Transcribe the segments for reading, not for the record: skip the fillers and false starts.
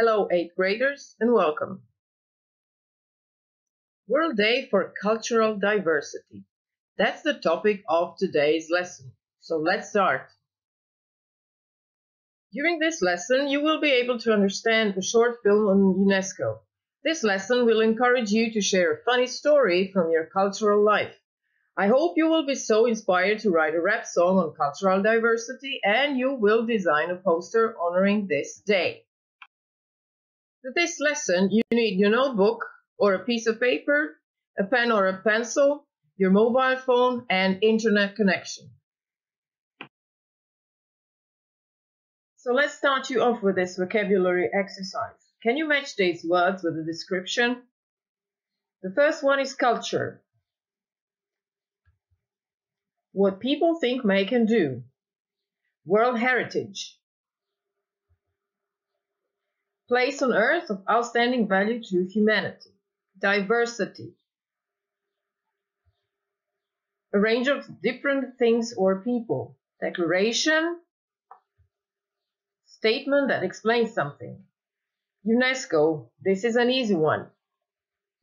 Hello, 8th graders, and welcome. World Day for Cultural Diversity. That's the topic of today's lesson. So let's start. During this lesson, you will be able to understand a short film on UNESCO. This lesson will encourage you to share a funny story from your cultural life. I hope you will be so inspired to write a rap song on cultural diversity, and you will design a poster honoring this day. For this lesson, you need your notebook or a piece of paper, a pen or a pencil, your mobile phone, and internet connection. So let's start you off with this vocabulary exercise. Can you match these words with a description? The first one is culture. What people think, make, and do. World heritage. Place on earth of outstanding value to humanity. Diversity. A range of different things or people. Declaration. Statement that explains something. UNESCO. This is an easy one.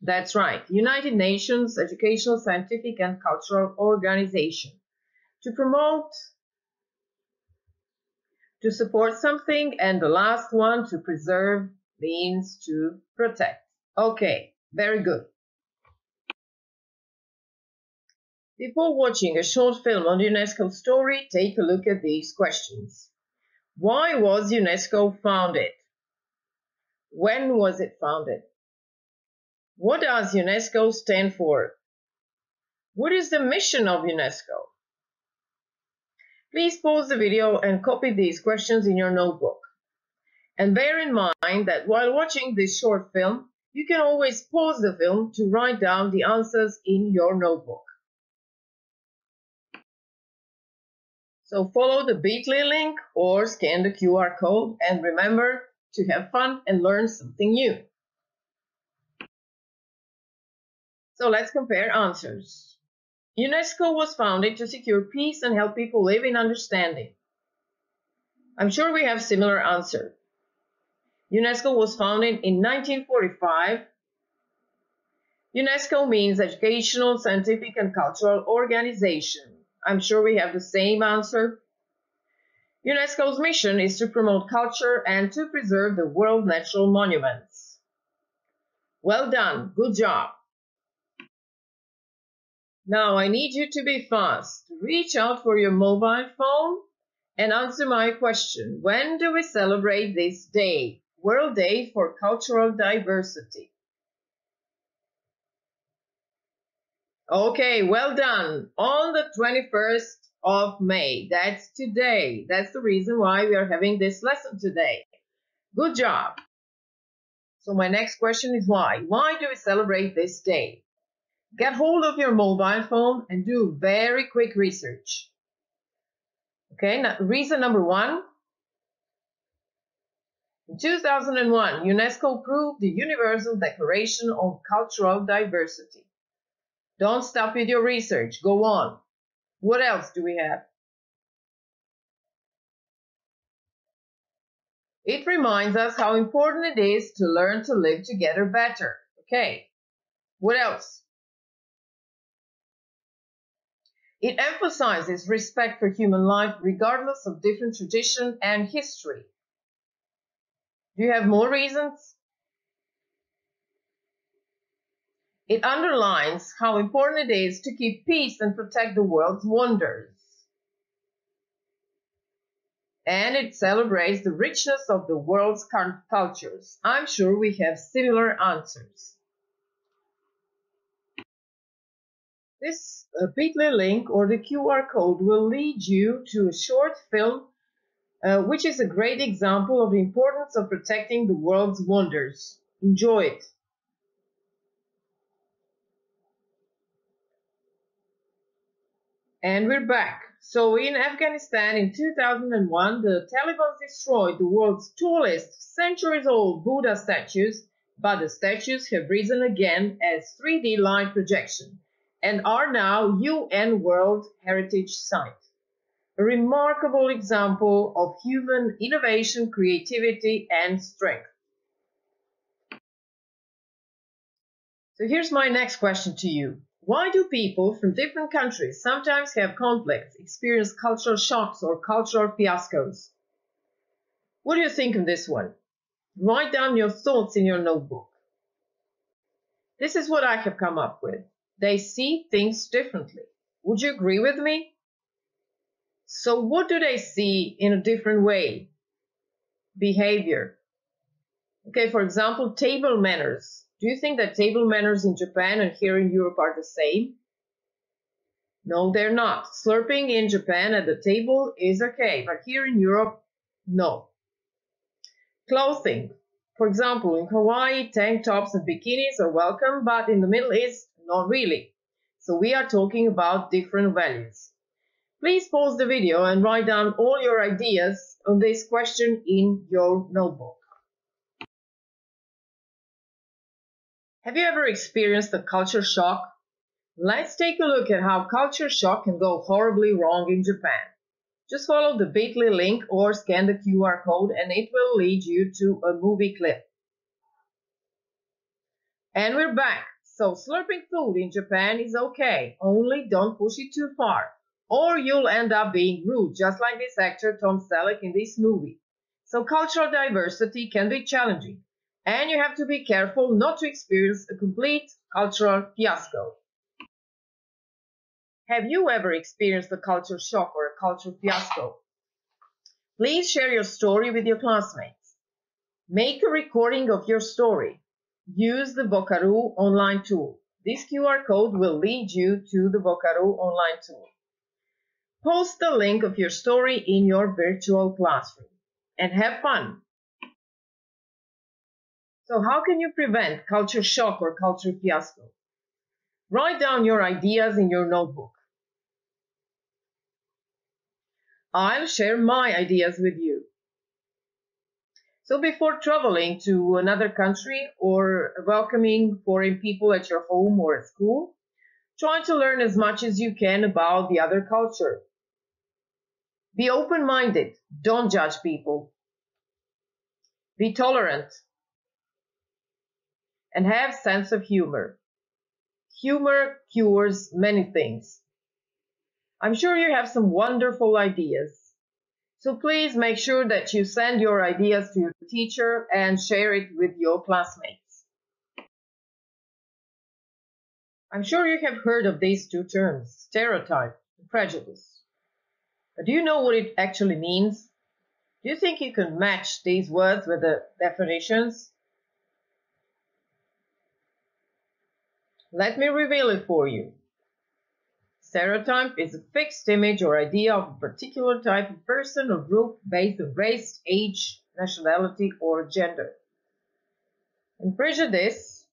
That's right. United Nations Educational, Scientific and Cultural Organization. To promote, to support something, and the last one, to preserve, means to protect. Okay, very good. Before watching a short film on UNESCO's story, take a look at these questions. Why was UNESCO founded? When was it founded? What does UNESCO stand for? What is the mission of UNESCO? Please pause the video and copy these questions in your notebook. And bear in mind that while watching this short film, you can always pause the film to write down the answers in your notebook. So follow the bit.ly link or scan the QR code, and remember to have fun and learn something new. So let's compare answers. UNESCO was founded to secure peace and help people live in understanding. I'm sure we have similar answer. UNESCO was founded in 1945. UNESCO means Educational, Scientific and Cultural Organization. I'm sure we have the same answer. UNESCO's mission is to promote culture and to preserve the world natural monuments. Well done, good job. Now I need you to be fast. Reach out for your mobile phone and answer my question. When do we celebrate this day? World Day for Cultural Diversity. Okay, well done. On the 21st of May. That's today. That's the reason why we are having this lesson today. Good job. So my next question is why? Why do we celebrate this day? Get hold of your mobile phone and do very quick research. Okay, now reason number one. In 2001, UNESCO approved the Universal Declaration on Cultural Diversity. Don't stop with your research. Go on. What else do we have? It reminds us how important it is to learn to live together better. Okay. What else? It emphasizes respect for human life regardless of different tradition and history. Do you have more reasons? It underlines how important it is to keep peace and protect the world's wonders. And it celebrates the richness of the world's cultures. I'm sure we have similar answers. This bit.ly link or the QR code will lead you to a short film which is a great example of the importance of protecting the world's wonders. Enjoy it. And we're back. So in Afghanistan in 2001, the Taliban destroyed the world's tallest centuries-old Buddha statues, but the statues have risen again as 3D light projection and are now UN World Heritage Site. A remarkable example of human innovation, creativity, and strength. So here's my next question to you. Why do people from different countries sometimes have conflicts, experience cultural shocks or cultural fiascos? What do you think of this one? Write down your thoughts in your notebook. This is what I have come up with. They see things differently. Would you agree with me? So what do they see in a different way? Behavior. Okay, for example, table manners. Do you think that table manners in Japan and here in Europe are the same? No, they're not. Slurping in Japan at the table is okay, but here in Europe, no. Clothing. For example, in Hawaii, tank tops and bikinis are welcome, but in the Middle East, not really. So we are talking about different values. Please pause the video and write down all your ideas on this question in your notebook. Have you ever experienced a culture shock? Let's take a look at how culture shock can go horribly wrong in Japan. Just follow the bit.ly link or scan the QR code and it will lead you to a movie clip. And we're back. So slurping food in Japan is okay, only don't push it too far, or you'll end up being rude, just like this actor Tom Selleck in this movie. So cultural diversity can be challenging, and you have to be careful not to experience a complete cultural fiasco. Have you ever experienced a culture shock or a cultural fiasco? Please share your story with your classmates. Make a recording of your story. Use the Vocaroo online tool. This QR code will lead you to the Vocaroo online tool. Post the link of your story in your virtual classroom and have fun. So how can you prevent culture shock or culture fiasco? Write down your ideas in your notebook. I'll share my ideas with you. So before traveling to another country or welcoming foreign people at your home or at school, try to learn as much as you can about the other culture. Be open-minded. Don't judge people. Be tolerant. And have sense of humor. Humor cures many things. I'm sure you have some wonderful ideas. So please make sure that you send your ideas to your teacher and share it with your classmates. I'm sure you have heard of these two terms, stereotype and prejudice. But do you know what it actually means? Do you think you can match these words with the definitions? Let me reveal it for you. Stereotype is a fixed image or idea of a particular type of person or group based on race, age, nationality, or gender. And prejudice,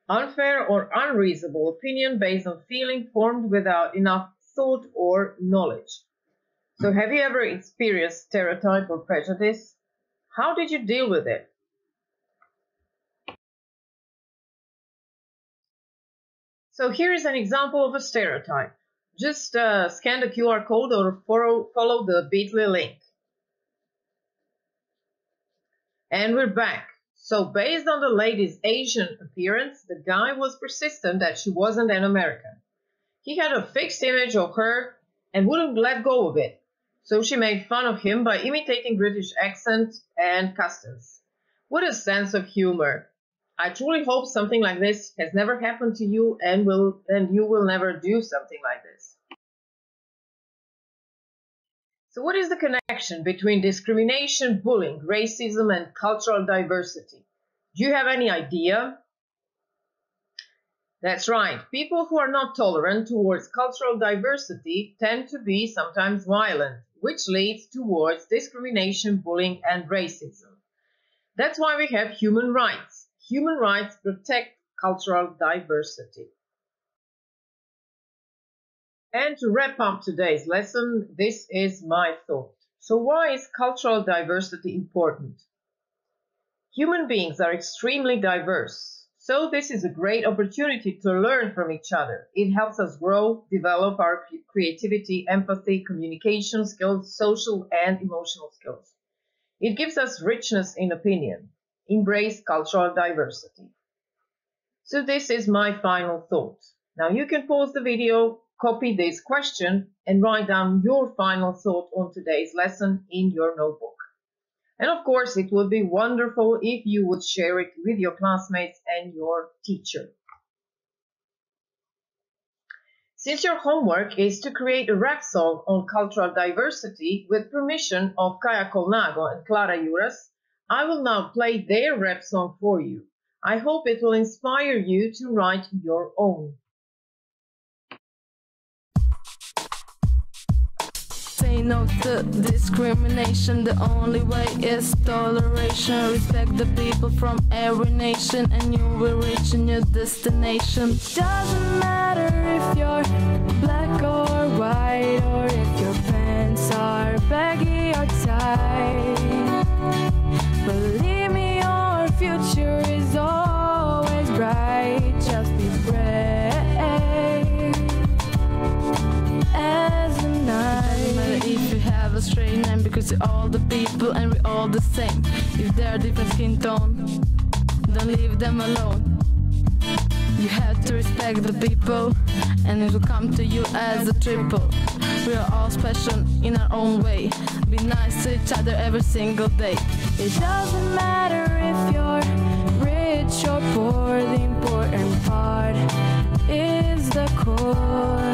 unfair or unreasonable opinion based on feeling formed without enough thought or knowledge. So have you ever experienced stereotype or prejudice? How did you deal with it? So here is an example of a stereotype. Just scan the QR code or follow the bit.ly link. And we're back. So based on the lady's Asian appearance, the guy was persistent that she wasn't an American. He had a fixed image of her and wouldn't let go of it. So she made fun of him by imitating British accent and customs. What a sense of humor. I truly hope something like this has never happened to you and you will never do something like this. So what is the connection between discrimination, bullying, racism, and cultural diversity? Do you have any idea? That's right. People who are not tolerant towards cultural diversity tend to be sometimes violent, which leads towards discrimination, bullying, and racism. That's why we have human rights. Human rights protect cultural diversity. And to wrap up today's lesson, this is my thought. So why is cultural diversity important? Human beings are extremely diverse. So this is a great opportunity to learn from each other. It helps us grow, develop our creativity, empathy, communication skills, social and emotional skills. It gives us richness in opinion. Embrace cultural diversity. So this is my final thought. Now you can pause the video, copy this question, and write down your final thought on today's lesson in your notebook. And of course, it would be wonderful if you would share it with your classmates and your teacher. Since your homework is to create a rap song on cultural diversity with permission of Kaja Colnago and Clara Juras, I will now play their rap song for you. I hope it will inspire you to write your own. Say no to discrimination, the only way is toleration. Respect the people from every nation and you will reach a new destination. Doesn't matter if you're black or white, or if your pants are baggy or tight. Believe me, your future is always bright. Just be brave as the night. If you have a straight name, because we're all the people and we're all the same. If they're different skin tone, don't leave them alone. You have to respect the people and it will come to you as a triple. We are all special in our own way. Be nice to each other every single day. It doesn't matter if you're rich or poor, the important part is the core.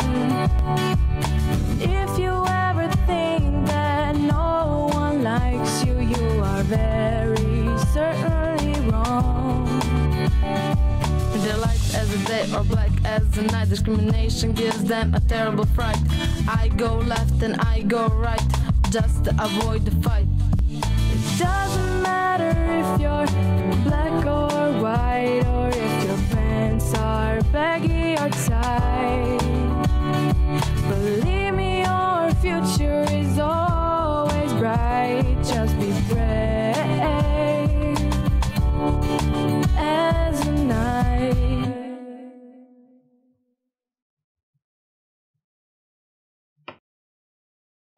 If you ever think that no one likes you, you are very certainly wrong. They're light as the day or black as the night. Discrimination gives them a terrible fright. I go left and I go right, just to avoid the fight. It doesn't matter if you're black or white, or if your pants are baggy or tight. Believe me, your future is always bright. Just be brave as the night.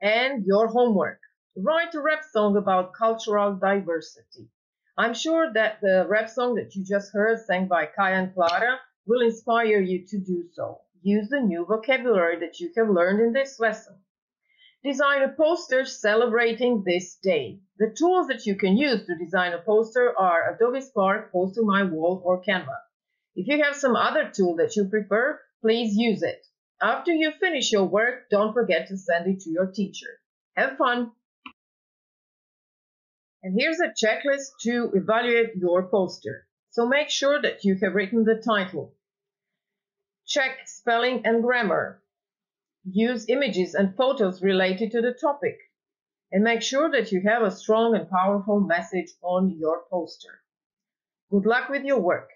And your homework. Write a rap song about cultural diversity. I'm sure that the rap song that you just heard, sang by Kaja and Clara, will inspire you to do so. Use the new vocabulary that you have learned in this lesson. Design a poster celebrating this day. The tools that you can use to design a poster are Adobe Spark, Poster My Wall, or Canva. If you have some other tool that you prefer, please use it. After you finish your work, don't forget to send it to your teacher. Have fun! And here's a checklist to evaluate your poster. So make sure that you have written the title. Check spelling and grammar. Use images and photos related to the topic. And make sure that you have a strong and powerful message on your poster. Good luck with your work.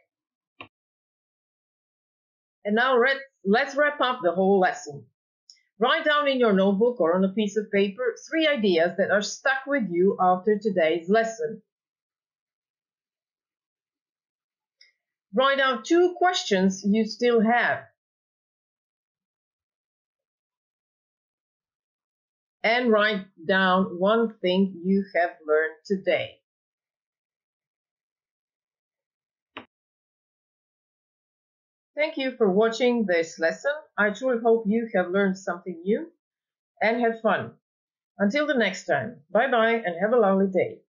And now let's wrap up the whole lesson. Write down in your notebook or on a piece of paper 3 ideas that are stuck with you after today's lesson. Write down 2 questions you still have. And write down 1 thing you have learned today. Thank you for watching this lesson. I truly hope you have learned something new and had fun. Until the next time, bye-bye and have a lovely day.